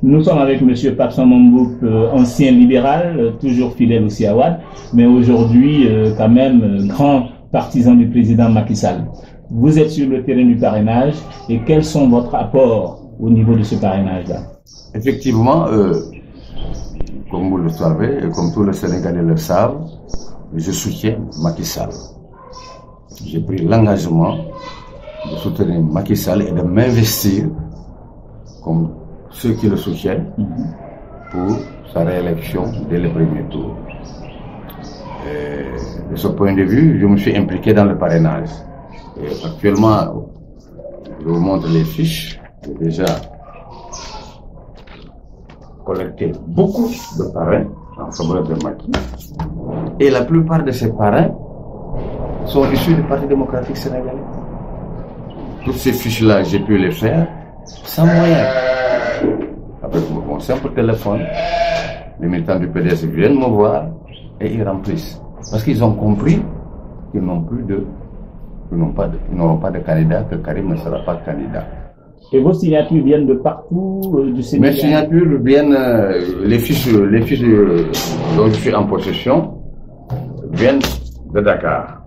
Nous sommes avec M. Pape Mboup, ancien libéral, toujours fidèle aussi à Wade, mais aujourd'hui quand même grand partisan du président Macky Sall. Vous êtes sur le terrain du parrainage et quels sont votre apport au niveau de ce parrainage-là? Effectivement, comme vous le savez et comme tous les Sénégalais le savent, je soutiens Macky Sall. J'ai pris l'engagement de soutenir Macky Sall et de m'investir comme ceux qui le soutiennent pour sa réélection dès le premier tour. Et de ce point de vue, je me suis impliqué dans le parrainage. Et actuellement, je vous montre les fiches. J'ai déjà collecté beaucoup de parrains en faveur de Macky. Et la plupart de ces parrains sont issus du Parti démocratique sénégalais. Toutes ces fiches-là, j'ai pu les faire sans moyen. Avec mon simple téléphone, les militants du PDS viennent me voir et ils remplissent. Parce qu'ils ont compris qu'ils n'ont pas de candidat, que Karim ne sera pas candidat. Et vos signatures viennent de partout du Sénégal? Mes signatures viennent, les fiches dont je suis en possession viennent de Dakar.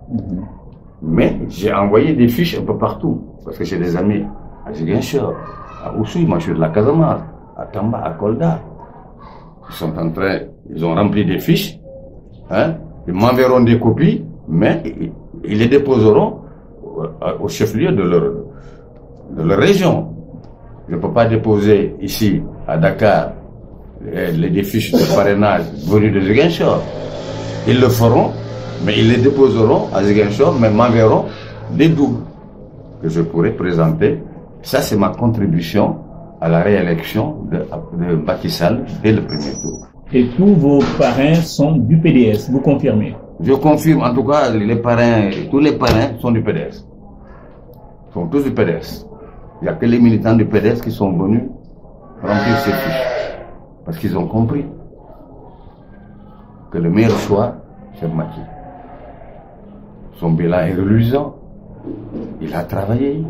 Mais j'ai envoyé des fiches un peu partout, parce que j'ai des amis à Ziguinchor, à Oussouye, moi je suis de la Casamance, à Tamba, à Kolda. Ils ont rempli des fiches, hein, ils m'enverront des copies, mais ils les déposeront au chef-lieu de leur région. Je ne peux pas déposer ici, à Dakar, les fiches de parrainage venues de Ziguinchor. Ils le feront, mais ils les déposeront à Ziguinchor, mais m'enverront des doubles que je pourrai présenter. Ça, c'est ma contribution à la réélection de Macky Sall dès le premier tour. Et tous vos parrains sont du PDS, vous confirmez? Je confirme, en tout cas, tous les parrains sont du PDS. Ils sont tous du PDS. Il n'y a que les militants du PDS qui sont venus remplir ces fiches. Parce qu'ils ont compris que le meilleur choix, c'est Macky. Son bilan est reluisant. Il a travaillé.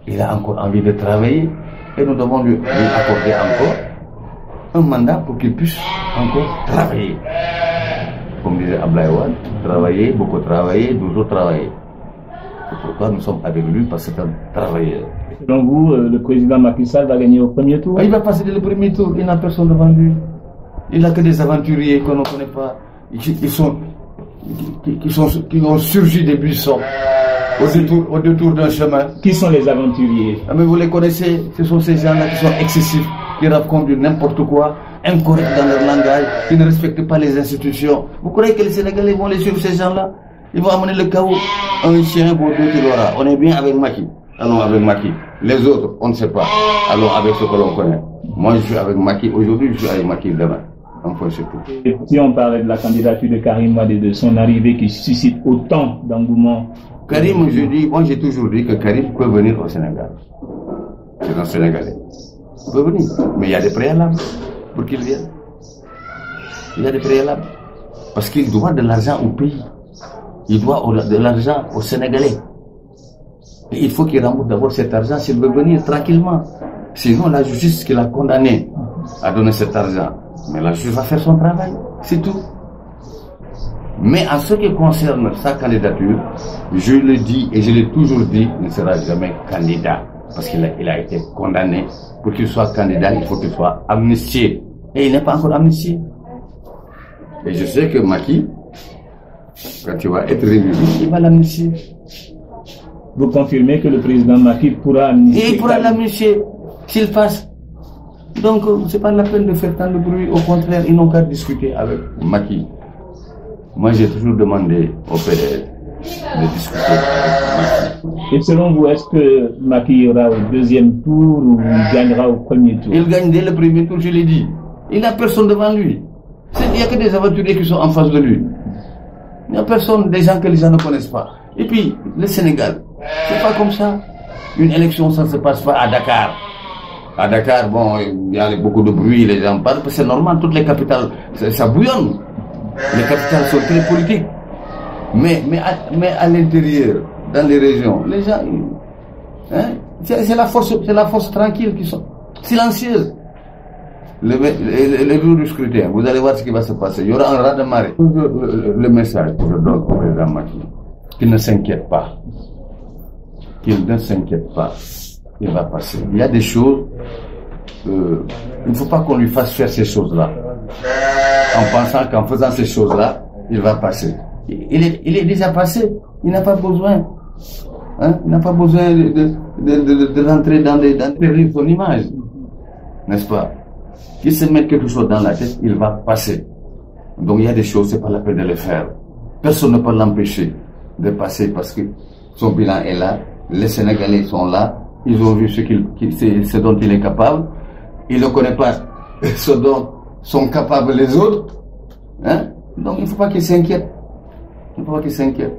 Il a encore envie de travailler. Et nous devons lui accorder encore un mandat pour qu'il puisse encore travailler. Comme disait Abdoulaye Wade, travailler, beaucoup travailler, toujours travailler. C'est pourquoi nous sommes avec lui, parce que c'est un travailleur. Selon vous, le président Macky Sall va gagner au premier tour? Il va passer dès le premier tour, il n'a personne devant lui. Il n'a que des aventuriers qu'on ne connaît pas, qui ont surgi des buissons au détour d'un chemin. Qui sont les aventuriers? Ah, mais vous les connaissez, ce sont ces gens-là qui sont excessifs, qui racontent du n'importe quoi, incorrects dans leur langage, qui ne respectent pas les institutions. Vous croyez que les Sénégalais vont les suivre, ces gens-là? Ils vont amener le chaos. Un chien pour deux qui l'aura. On est bien avec Macky. Allons avec Macky. Les autres, on ne sait pas. Allons avec ce que l'on connaît. Moi, je suis avec Macky aujourd'hui, je suis avec Macky demain. Enfin, c'est tout. Et si on parlait de la candidature de Karim Wade et de son arrivée qui suscite autant d'engouement? Karim, moi j'ai toujours dit que Karim peut venir au Sénégal. C'est un Sénégalais. Il peut venir. Mais il y a des préalables pour qu'il vienne. Il y a des préalables. Parce qu'il doit de l'argent au pays. Il doit de l'argent aux Sénégalais. Et il faut qu'il rembourse d'abord cet argent s'il veut venir tranquillement. Sinon, la justice qui l'a condamné à donner cet argent. Mais la justice va faire son travail. C'est tout. Mais en ce qui concerne sa candidature, je le dis et je l'ai toujours dit, il ne sera jamais candidat. Parce qu'il a été condamné. Pour qu'il soit candidat, il faut qu'il soit amnistié. Et il n'est pas encore amnistié. Et je sais que Macky, quand il va être réélu, il va l'amnistier. Vous confirmez que le président Macky pourra amnistier? Et il pourra l'amnistier s'il passe. Donc, c'est pas la peine de faire tant de bruit. Au contraire, ils n'ont qu'à discuter avec Macky. Moi, j'ai toujours demandé au PDS de discuter avec Macky. Et selon vous, est-ce que Macky ira au deuxième tour ou il gagnera au premier tour? Il gagne dès le premier tour, je l'ai dit. Il n'a personne devant lui. Il n'y a que des aventuriers qui sont en face de lui. Il n'y a personne, des gens que les gens ne connaissent pas. Et puis, le Sénégal, c'est pas comme ça. Une élection, ça ne se passe pas à Dakar. À Dakar, bon, il y a beaucoup de bruit, les gens parlent, parce que c'est normal, toutes les capitales, ça bouillonne. Les capitales sont très politiques. Mais à l'intérieur, dans les régions, les gens, hein, c'est la force tranquille qui sont silencieuses. le jour du scrutin, vous allez voir ce qui va se passer. Il y aura un raz-de-marée. Le message que je donne au président Macky, qu'il ne s'inquiète pas. Qu'il ne s'inquiète pas. Il va passer. Il y a des choses, il ne faut pas qu'on lui fasse faire ces choses-là. En pensant qu'en faisant ces choses-là, il va passer. Il est déjà passé. Il n'a pas besoin. Hein? Il n'a pas besoin de rentrer dans perdre son image. N'est-ce pas? Qu'il se mette quelque chose dans la tête, il va passer. Donc il y a des choses, c'est pas la peine de les faire. Personne ne peut l'empêcher de passer parce que son bilan est là. Les Sénégalais sont là. Ils ont vu ce dont il est capable. Il ne connaît pas ce dont sont capables les autres. Hein? Donc il ne faut pas qu'il s'inquiète. Il ne faut pas qu'il s'inquiète.